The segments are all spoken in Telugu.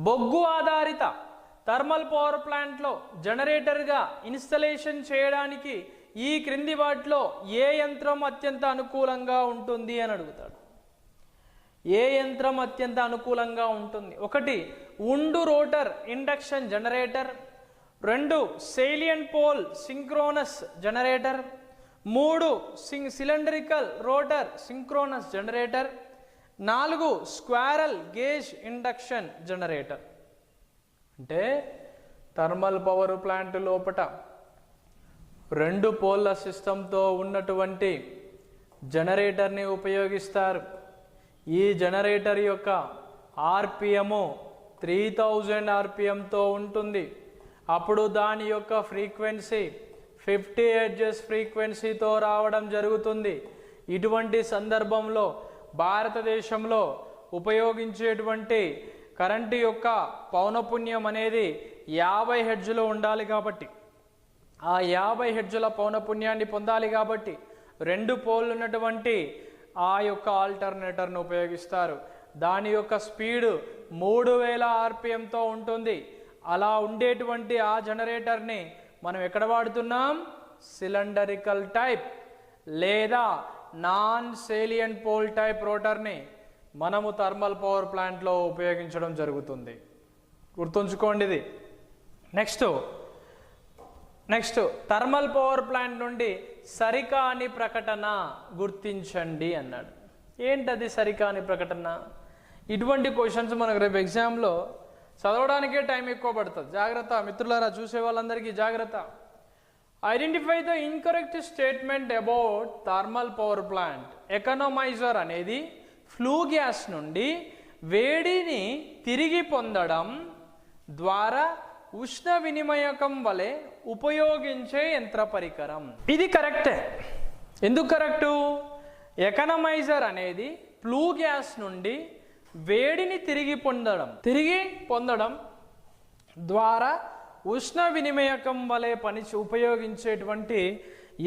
బొగ్గు ఆధారిత థర్మల్ పవర్ ప్లాంట్లో జనరేటర్గా ఇన్స్టలేషన్ చేయడానికి ఈ క్రింది వాటిలో ఏ యంత్రం అత్యంత అనుకూలంగా ఉంటుంది అని అడుగుతాడు. ఏ యంత్రం అత్యంత అనుకూలంగా ఉంటుంది? 1 ఉండు rotor induction generator, 2 salient pole synchronous generator, 3 cylindrical rotor synchronous generator, 4 squirrel cage induction generator. అంటే థర్మల్ పవర్ ప్లాంట్ లోపట 2 పోల్ల సిస్టంతో ఉన్నటువంటి జనరేటర్ని ఉపయోగిస్తారు. ఈ జనరేటర్ యొక్క ఆర్పిఎం 3000 ఆర్పిఎంతో ఉంటుంది. అప్పుడు దాని యొక్క ఫ్రీక్వెన్సీ 50 హెర్ట్జ్ ఫ్రీక్వెన్సీతో రావడం జరుగుతుంది. ఇటువంటి సందర్భంలో భారతదేశంలో ఉపయోగించేటువంటి కరెంటు యొక్క పౌనపున్యం అనేది 50 హెర్ట్జ్లో ఉండాలి. కాబట్టి ఆ 50 హెర్ట్జ్ల పౌనపున్యాన్ని పొందాలి కాబట్టి 2 పోల్ ఉన్నటువంటి ఆ యొక్క ఆల్టర్నేటర్ను ఉపయోగిస్తారు. దాని యొక్క స్పీడ్ 3000 ఆర్పిఎంతో ఉంటుంది. అలా ఉండేటువంటి ఆ జనరేటర్ని మనం ఎక్కడ వాడుతున్నాం? సిలిండరికల్ టైప్ లేదా నాన్ సేలియన్ పోల్ టైప్ రోటర్ని మనము థర్మల్ పవర్ ప్లాంట్లో ఉపయోగించడం జరుగుతుంది. గుర్తుంచుకోండి ఇది. నెక్స్ట్ థర్మల్ పవర్ ప్లాంట్ నుండి సరికాని ప్రకటన గుర్తించండి అన్నాడు. ఏంటది సరికాని ప్రకటన? ఇటువంటి క్వశ్చన్స్ మనకు రేపు ఎగ్జామ్లో చదవడానికే టైం ఎక్కువ పడుతుంది. జాగ్రత్త మిత్రులారా, చూసే వాళ్ళందరికీ జాగ్రత్త. Identify the incorrect statement about thermal power plant. Economiser అనేది ఫ్లూ గ్యాస్ నుండి వేడిని తిరిగి పొందడం ద్వారా ఉష్ణ వినిమయకం వలె ఉపయోగించే యంత్ర పరికరం. ఇది కరెక్టే. ఎందుకు కరెక్టు? ఎకనామైజర్ అనేది ఫ్లూ గ్యాస్ నుండి వేడిని తిరిగి పొందడం ద్వారా ఉష్ణ వినిమయకం వలె ఉపయోగించేటువంటి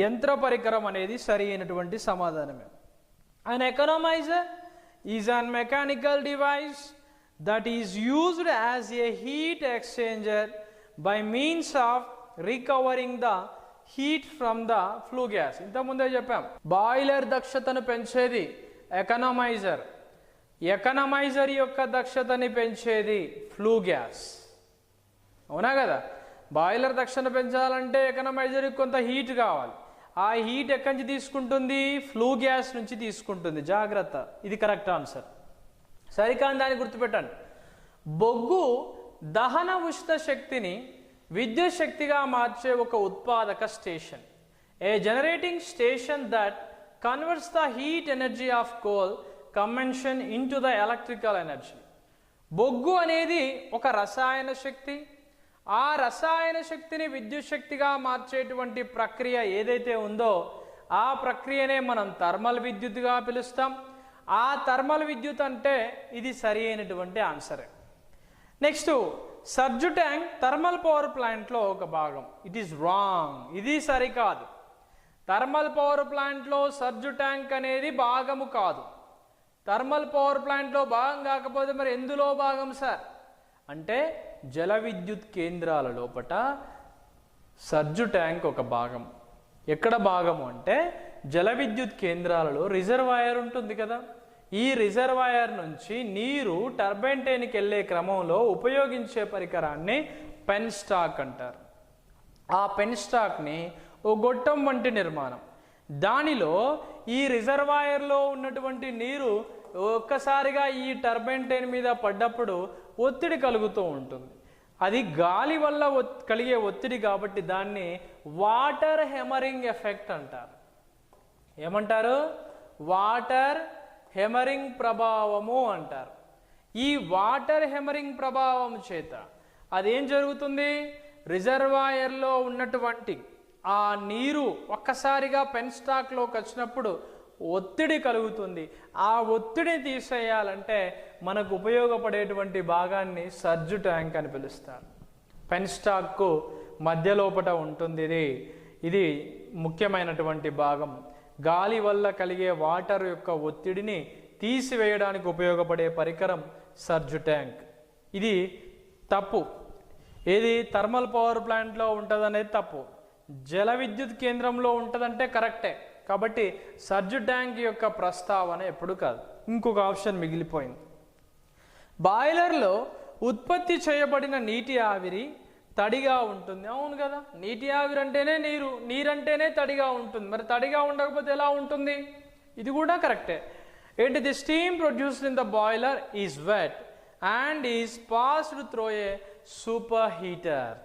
యంత్ర పరికరం అనేది సరి అయినటువంటి సమాధానమే. An economizer is a mechanical device that is used as a heat exchanger by means of recovering the heat from the flue gas. ఇంతకుముందే చెప్పాం, బాయిలర్ దక్షతను పెంచేది ఎకనామైజర్. ఎకనామైజర్ యొక్క దక్షతని పెంచేది ఫ్లూ గ్యాస్. అవునా కదా? బాయిలర్ దక్షత పెంచాలంటే ఎకనామైజర్కి కొంత హీట్ కావాలి. ఆ హీట్ ఎక్కడి నుంచి తీసుకుంటుంది? ఫ్లూ గ్యాస్ నుంచి తీసుకుంటుంది. జాగ్రత్త, ఇది కరెక్ట్ ఆన్సర్. సరికాని దాన్ని గుర్తుపెట్టండి. బొగ్గు దహన ఉష్ణ శక్తిని విద్యుత్ శక్తిగా మార్చే ఒక ఉత్పాదక station. A generating station that converts the heat energy of coal combustion into the electrical energy. బొగ్గు అనేది ఒక రసాయన శక్తి. ఆ రసాయన శక్తిని విద్యుత్ శక్తిగా మార్చేటువంటి ప్రక్రియ ఏదైతే ఉందో ఆ ప్రక్రియనే మనం థర్మల్ విద్యుత్గా పిలుస్తాం. ఆ థర్మల్ విద్యుత్ అంటే ఇది సరి అయినటువంటి ఆన్సరే. Next, surge tank thermal power ప్లాంట్లో ఒక భాగం. It is wrong. ఇది సరికాదు. థర్మల్ పవర్ ప్లాంట్లో సర్జు ట్యాంక్ అనేది భాగము కాదు. థర్మల్ పవర్ ప్లాంట్లో భాగం కాకపోతే మరి ఎందులో భాగం సార్ అంటే జల విద్యుత్ కేంద్రాల లోపట సర్జు ట్యాంక్ ఒక భాగం. ఎక్కడ భాగము అంటే జల విద్యుత్ కేంద్రాలలో రిజర్వాయర్ ఉంటుంది కదా. ఈ రిజర్వాయర్ నుంచి నీరు టర్బైన్ ట్రైన్కి వెళ్ళే క్రమంలో ఉపయోగించే పరికరాన్ని పెన్ స్టాక్ అంటారు. ఆ పెన్ స్టాక్ని ఓ గొట్టం వంటి నిర్మాణం. దానిలో ఈ రిజర్వాయర్లో ఉన్నటువంటి నీరు ఒక్కసారిగా ఈ టర్బైన్ ట్రైన్ మీద పడ్డప్పుడు ఒత్తిడి కలుగుతూ ఉంటుంది. అది గాలి వల్ల కలిగే ఒత్తిడి కాబట్టి దాన్ని వాటర్ హెమరింగ్ ఎఫెక్ట్ అంటారు. ఏమంటారు? వాటర్ హెమరింగ్ ప్రభావము అంటారు. ఈ వాటర్ హెమరింగ్ ప్రభావం చేత అదేం జరుగుతుంది? రిజర్వాయర్లో ఉన్నటువంటి ఆ నీరు ఒక్కసారిగా పెన్ స్టాక్లోకి వచ్చినప్పుడు ఒత్తిడి కలుగుతుంది. ఆ ఒత్తిడిని తీసేయాలంటే మనకు ఉపయోగపడేటువంటి భాగాన్ని సర్జు ట్యాంక్ అని పిలుస్తారు. పెన్ స్టాక్కు మధ్య లోపట ఉంటుంది. ఇది ముఖ్యమైనటువంటి భాగం. గాలి వల్ల కలిగే వాటర్ యొక్క ఒత్తిడిని తీసివేయడానికి ఉపయోగపడే పరికరం సర్జు ట్యాంక్. ఇది తప్పు. ఏది థర్మల్ పవర్ ప్లాంట్లో ఉంటుంది అనేది తప్పు. జల విద్యుత్ కేంద్రంలో ఉంటుందంటే కరెక్టే. కాబట్టి సర్జ్ ట్యాంక్ యొక్క ప్రస్తావన ఎప్పుడు కాదు. ఇంకొక ఆప్షన్ మిగిలిపోయింది. బాయిలర్లో ఉత్పత్తి చేయబడిన నీటి ఆవిరి తడిగా ఉంటుంది. అవును కదా, నీటి ఆవిరి అంటేనే నీరంటేనే తడిగా ఉంటుంది. మరి తడిగా ఉండకపోతే ఎలా ఉంటుంది? ఇది కూడా కరెక్టే. ఏంటి? The steam produced in the boiler is wet and is passed through a super heater.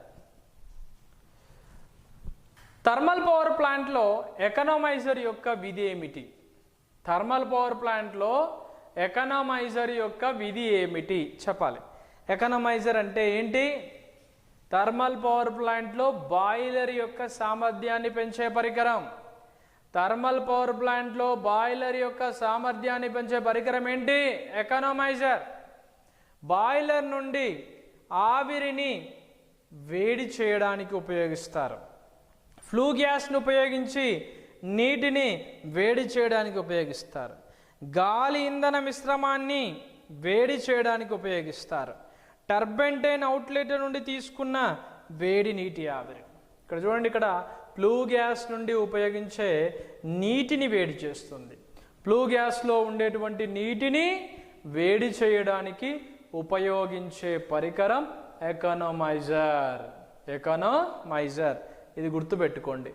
Thermal power ప్లాంట్లో ఎకనామైజర్ యొక్క విధి ఏమిటి? థర్మల్ పవర్ ప్లాంట్లో ఎకనామైజర్ యొక్క విధి ఏమిటి చెప్పాలి. ఎకనామైజర్ అంటే ఏంటి? థర్మల్ పవర్ ప్లాంట్లో బాయిలర్ యొక్క సామర్థ్యాన్ని పెంచే పరికరం. థర్మల్ పవర్ ప్లాంట్లో బాయిలర్ యొక్క సామర్థ్యాన్ని పెంచే పరికరం ఏంటి? ఎకనామైజర్. బాయిలర్ నుండి ఆవిరిని వేడి చేయడానికి ఉపయోగిస్తారు. ఫ్లూ గ్యాస్ను ఉపయోగించి నీటిని వేడి చేయడానికి ఉపయోగిస్తారు. గాలి ఇంధన మిశ్రమాన్ని వేడి చేయడానికి ఉపయోగిస్తారు. టర్బైన్ అవుట్లెట్ నుండి తీసుకున్న వేడి నీటి ఆవిరి. ఇక్కడ చూడండి, ఇక్కడ ఫ్లూ గ్యాస్ నుండి ఉపయోగించే నీటిని వేడి చేస్తుంది. ఫ్లూ గ్యాస్లో ఉండేటువంటి నీటిని వేడి చేయడానికి ఉపయోగించే పరికరం ఎకనామైజర్. ఎకనామైజర్ ఇది గుర్తుపెట్టుకోండి.